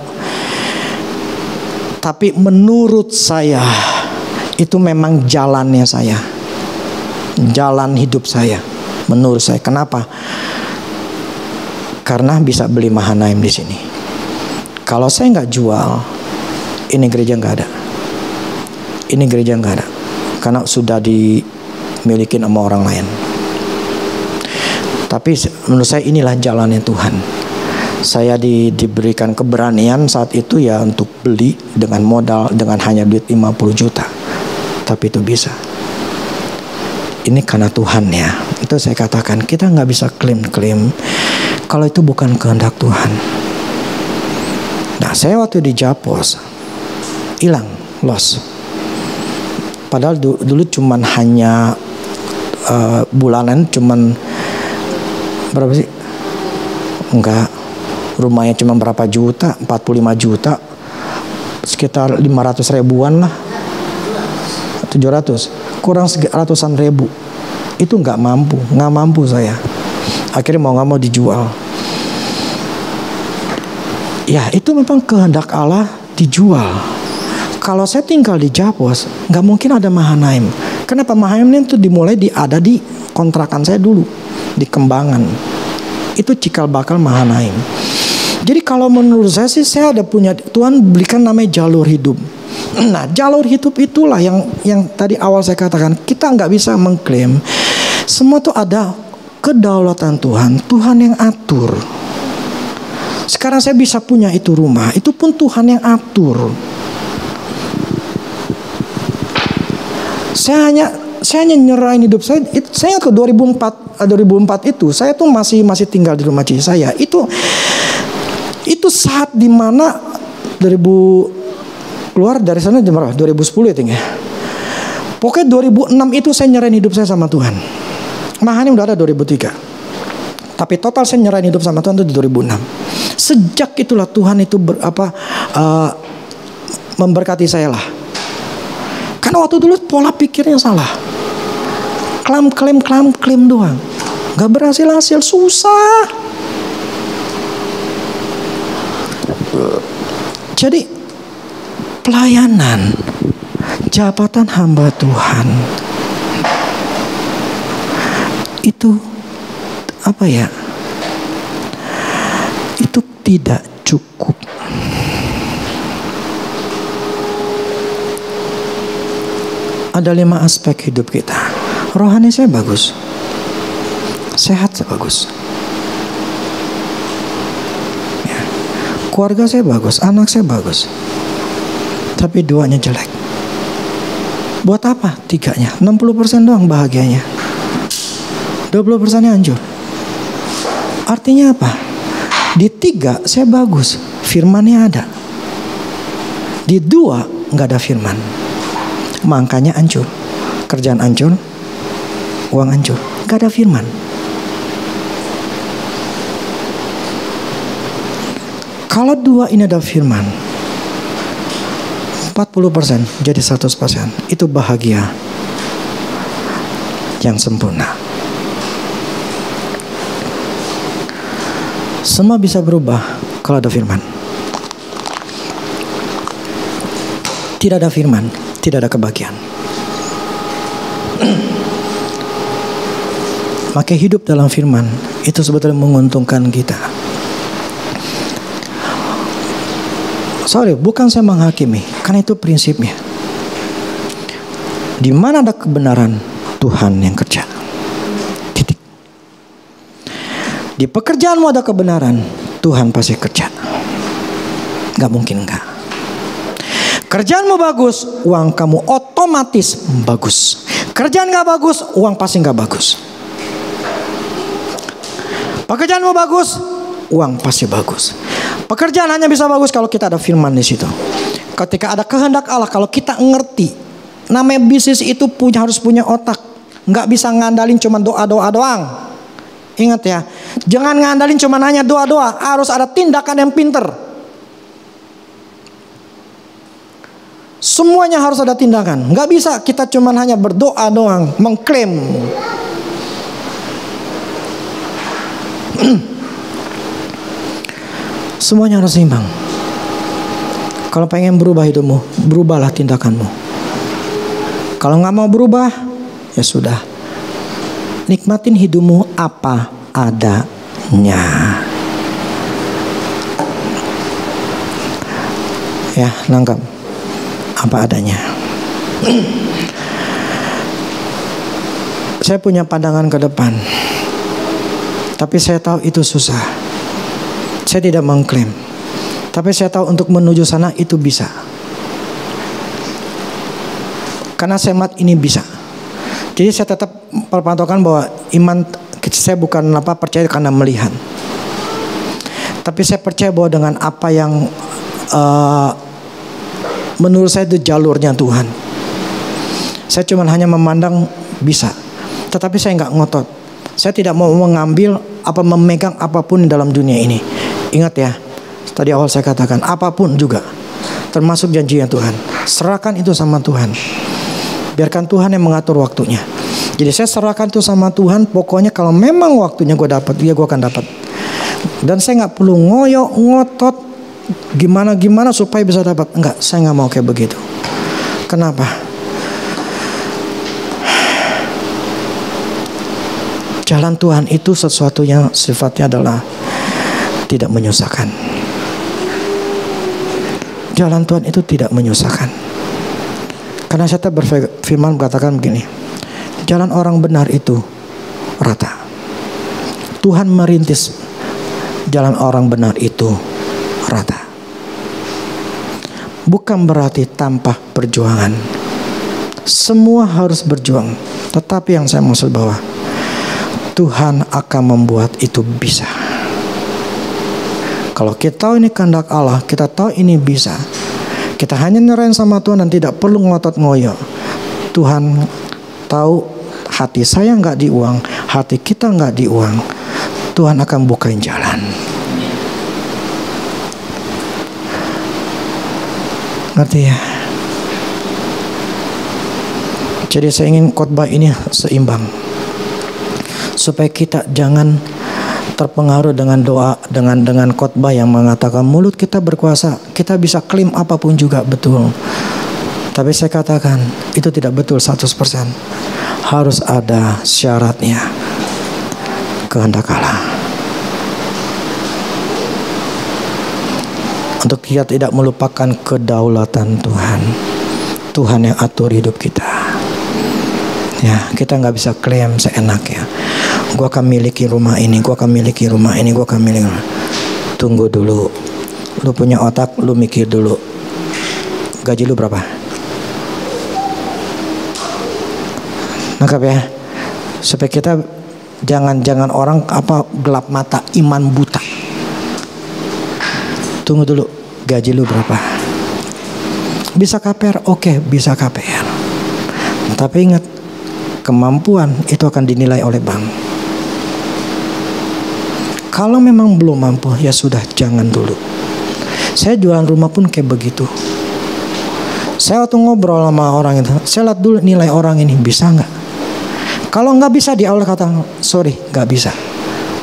A: tapi menurut saya itu memang jalannya saya, jalan hidup saya, menurut saya. Kenapa? Karena bisa beli Mahanaim di sini. Kalau saya nggak jual, ini gereja nggak ada, ini gereja nggak ada, karena sudah dimiliki sama orang lain. Tapi menurut saya inilah jalannya Tuhan. Saya diberikan keberanian saat itu ya untuk beli dengan modal, dengan hanya duit 50 juta. Tapi itu bisa. Ini karena Tuhan ya. Itu saya katakan, kita nggak bisa klaim-klaim kalau itu bukan kehendak Tuhan. Nah, saya waktu di Japos hilang, loss. Padahal dulu cuman hanya bulanan cuman berapa sih? Enggak. Rumahnya cuma berapa juta, 45 juta, sekitar 500 ribuan lah, 700, kurang ratusan ribu. Itu nggak mampu saya. Akhirnya mau nggak mau dijual. Ya itu memang kehendak Allah dijual. Kalau saya tinggal di Japos, nggak mungkin ada Mahanaim. Kenapa? Mahanaim itu dimulai ada di kontrakan saya dulu, di Kembangan. Itu cikal bakal Mahanaim. Jadi kalau menurut saya sih, saya ada punya, Tuhan berikan namanya jalur hidup. Nah, jalur hidup itulah yang tadi awal saya katakan, kita nggak bisa mengklaim semua itu ada kedaulatan Tuhan. Tuhan yang atur. Sekarang saya bisa punya itu rumah, itu pun Tuhan yang atur. Saya hanya nyerahin hidup saya. Saya ke 2004 itu saya tuh masih tinggal di rumah cici saya. Itu saat dimana 2000 keluar dari sana jam berapa? 2010 ya, ya. Pokoknya 2006 itu saya nyerahin hidup saya sama Tuhan. Mahani udah ada 2003. Tapi total saya nyerahin hidup sama Tuhan itu di 2006. Sejak itulah Tuhan itu memberkati saya lah. Karena waktu dulu pola pikirnya salah. Klaim doang. Gak berhasil, susah. Jadi pelayanan, jabatan hamba Tuhan itu apa ya? Itu tidak cukup. Ada 5 aspek hidup kita. Rohani saya bagus, sehat saya bagus, ya. Keluarga saya bagus, anak saya bagus, tapi 2-nya jelek. Buat apa 3-nya? 60% doang bahagianya, 20%-nya hancur. Artinya apa? Di 3 saya bagus, firmannya ada. Di 2 nggak ada firman, makanya hancur. Kerjaan hancur, uang hancur, gak ada firman. Kalau 2 ini ada firman, 40% jadi 100%. Itu bahagia yang sempurna. Semua bisa berubah kalau ada firman. Tidak ada firman, tidak ada kebahagiaan. Maka hidup dalam firman itu sebetulnya menguntungkan kita. Sorry, bukan saya menghakimi, karena itu prinsipnya. Di mana ada kebenaran, Tuhan yang kerja. Titik. Di pekerjaanmu ada kebenaran, Tuhan pasti kerja. Gak mungkin enggak. Kerjaanmu bagus, uang kamu otomatis bagus. Kerjaan gak bagus, uang pasti gak bagus. Pekerjaanmu bagus, uang pasti bagus. Pekerjaan hanya bisa bagus kalau kita ada firman di situ. Ketika ada kehendak Allah, kalau kita ngerti, namanya bisnis itu harus punya otak. Gak bisa ngandalin cuma doa-doa doang. Ingat ya, jangan ngandalin cuma hanya doa-doa, harus ada tindakan yang pinter. Semuanya harus ada tindakan. Gak bisa kita cuma hanya berdoa doang, mengklaim. Semuanya harus seimbang. Kalau pengen berubah hidupmu, berubahlah tindakanmu. Kalau gak mau berubah, ya sudah. Nikmatin hidupmu apa adanya. Ya, nangkap. Apa adanya. Saya punya pandangan ke depan, tapi saya tahu itu susah. Saya tidak mengklaim, tapi saya tahu untuk menuju sana itu bisa. Karena semat ini bisa. Jadi saya tetap berpatokan bahwa iman saya bukan percaya karena melihat, tapi saya percaya bahwa dengan apa yang menurut saya itu jalurnya Tuhan. Saya cuma hanya memandang bisa, tetapi saya nggak ngotot. Saya tidak mau mengambil memegang apapun di dalam dunia ini. Ingat ya, tadi awal saya katakan apapun juga, termasuk janjinya Tuhan. Serahkan itu sama Tuhan. Biarkan Tuhan yang mengatur waktunya. Jadi saya serahkan itu sama Tuhan. Pokoknya kalau memang waktunya gue dapat, ya gue akan dapat. Dan saya nggak perlu ngoyok ngotot gimana supaya bisa dapat. Enggak, saya nggak mau kayak begitu. Kenapa? Jalan Tuhan itu sesuatu yang sifatnya adalah tidak menyusahkan. Jalan Tuhan itu tidak menyusahkan. Karena saya berfirman katakan begini, jalan orang benar itu rata. Tuhan merintis jalan orang benar itu rata. Bukan berarti tanpa perjuangan. Semua harus berjuang. Tetapi yang saya maksud bahwa Tuhan akan membuat itu bisa. Kalau kita tahu ini kehendak Allah, kita tahu ini bisa, kita hanya nyerahin sama Tuhan dan tidak perlu ngotot ngoyo. Tuhan tahu hati saya nggak di uang, hati kita nggak di uang. Tuhan akan bukain jalan. Ngerti ya? Jadi saya ingin khotbah ini seimbang, supaya kita jangan terpengaruh dengan doa, dengan khotbah yang mengatakan mulut kita berkuasa, kita bisa klaim apapun juga betul. Tapi saya katakan itu tidak betul 100%. Harus ada syaratnya. Kehendak Allah. Untuk kita tidak melupakan kedaulatan Tuhan. Tuhan yang atur hidup kita. Ya, kita nggak bisa klaim seenaknya. Gue akan miliki rumah ini, gue akan miliki rumah ini, gue akan miliki. Tunggu dulu. Lu punya otak, lu mikir dulu. Gaji lu berapa? Nangkap ya. Supaya kita jangan orang gelap mata, iman buta. Tunggu dulu, gaji lu berapa? Bisa KPR? Oke, bisa KPR. Tapi ingat, kemampuan itu akan dinilai oleh bank. Kalau memang belum mampu, ya sudah, jangan dulu. Saya jualan rumah pun kayak begitu. Saya waktu ngobrol sama orang itu, saya lihat dulu nilai orang ini bisa nggak. Kalau nggak bisa, di awal kata sorry, nggak bisa,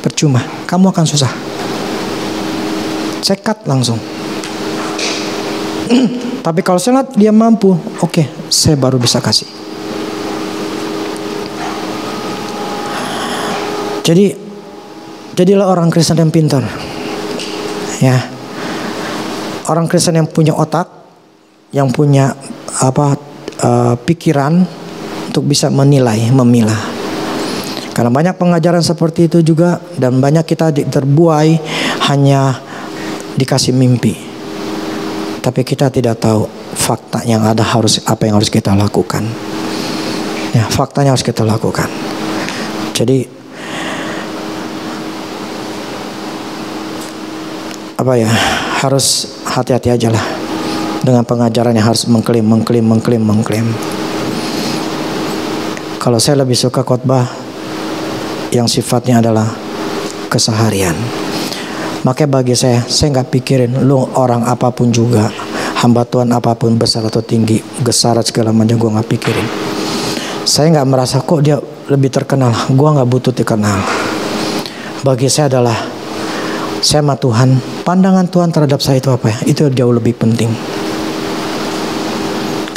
A: percuma, kamu akan susah. Saya cut langsung. Tapi kalau saya lihat dia mampu, oke, saya baru bisa kasih. Jadilah orang Kristen yang pintar, ya. Orang Kristen yang punya otak, yang punya pikiran untuk bisa menilai, memilah. Karena banyak pengajaran seperti itu juga, dan banyak kita terbuai hanya dikasih mimpi, tapi kita tidak tahu fakta yang ada, apa yang harus kita lakukan. Ya, faktanya harus kita lakukan. Jadi harus hati-hati aja lah dengan pengajaran yang harus mengklaim. Kalau saya lebih suka khotbah yang sifatnya adalah keseharian. Makanya bagi saya nggak pikirin lu orang apapun juga, hamba Tuhan apapun, besar atau tinggi, gesarat segala macam, gue nggak pikirin. Saya nggak merasa kok dia lebih terkenal, gue nggak butuh dikenal. Bagi saya adalah saya sama Tuhan, pandangan Tuhan terhadap saya itu apa ya? Itu jauh lebih penting.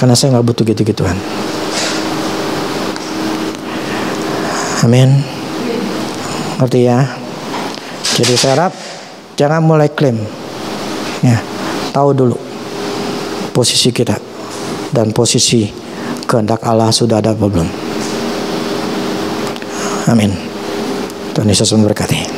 A: Karena saya nggak butuh gitu-gituan. Amin. Ngerti ya? Jadi saya harap jangan mulai klaim. Ya, tahu dulu posisi kita dan posisi kehendak Allah sudah ada apa belum. Amin. Tuhan Yesus memberkati.